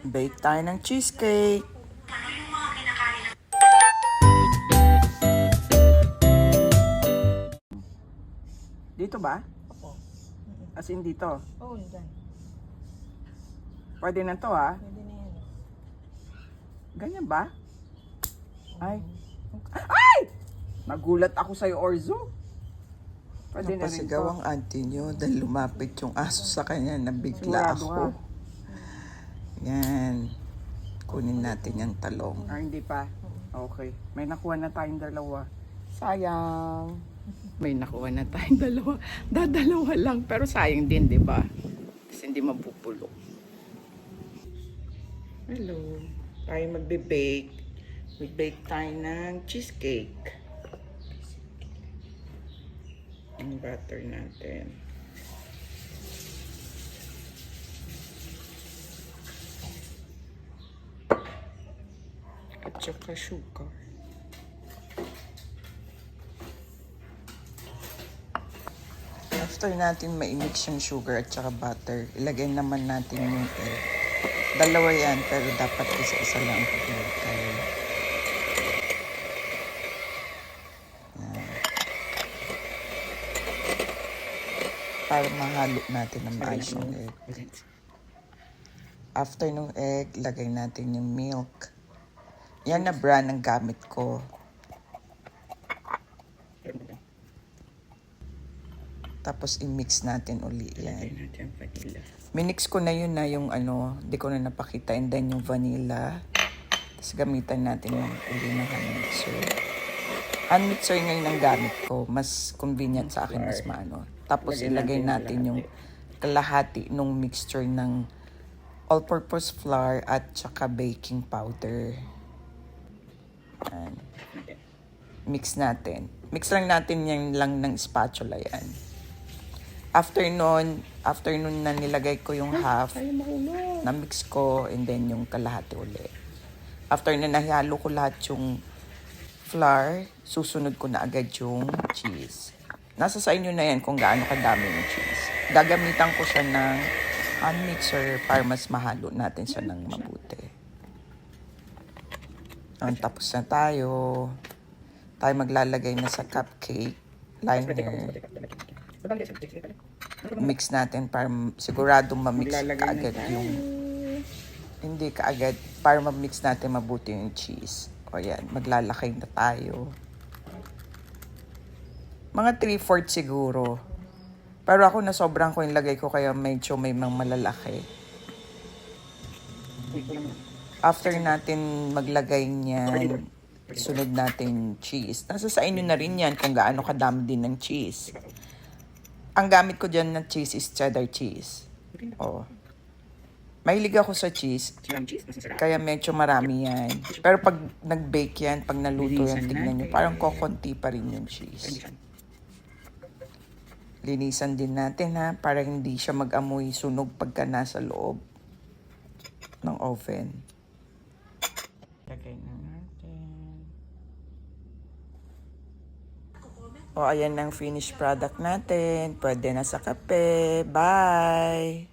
Bake tayo ng cheesecake. Dito ba? Opo. As in dito. Oo, dyan. Pwede na to ha? Pwede na yan. Ganyan ba? Ay. Ay! Nagulat ako sa'yo, Orzo. Pwede na rin Napasigaw to. ang auntie nyo dahil lumapit yung aso sa kanya, nabigla Sigurado ako. Yan. Kunin natin yung talong. Ah, hindi pa. Okay. May nakuha na tayong dalawa. Sayang. May nakuha na tayong dalawa. Dadalawa lang. Pero sayang din, di ba? Kasi hindi mapupulok. Hello. Tayo magbe-bake. Mag-bake tayo ng cheesecake. Ang butter natin. At saka sugar. After natin ma-mix yung sugar at saka butter, ilagay naman natin yung egg. Dalawa yan, pero dapat isa-isa lang ilagay. Yan. Para mahalo natin ng maayos yung egg. After nung egg, lagay natin yung milk. Yan na brand ang gamit ko. Tapos i-mix natin uli yan. Lagay natin ang vanilla. Minix ko na yun na yung di ko na napakita. And then yung vanilla. Tapos gamitan natin yung uli ng hand mixer. Hand mixer ngayon ang gamit ko. Mas convenient sa akin, mas maano. Tapos ilagay natin yung kalahati nung mixture ng all-purpose flour at saka baking powder. Yan. Mix natin. Mix lang natin yan lang ng spatula yan. After nun na nilagay ko yung half, na-mix ko, and then yung kalahati ulit. After na nahalo ko lahat yung flour, susunod ko na agad yung cheese. Nasa sa inyo na yan kung gaano kadami yung cheese. Gagamitan ko siya ng hand mixer para mas mahalo natin siya ng mabuti. Tapos na tayo. Tayo maglalagay na sa cupcake liner. Mix natin para siguradong ma-mix kaagad yung... Hindi kaagad. Para ma-mix natin mabuti yung cheese. O yan, maglalakay na tayo. Mga 3/4 siguro. Pero ako na sobrang ko yung lagay ko kaya medyo may mga malalaki. After natin maglagay niyan, sunod natin cheese. Nasa sa inyo na rin yan kung gaano kadami din ng cheese. Ang gamit ko dyan na cheese is cheddar cheese. Oh. Mahilig ako sa cheese. Kaya medyo marami yan. Pero pag nag-bake yan, pag naluto yan, tignan nyo, parang kokonti pa rin yung cheese. Linisan din natin ha, para hindi siya mag-amoy sunog pagka nasa loob ng oven. Lagay na natin. O, ayan ang finished product natin. Pwede na sa kape. Bye!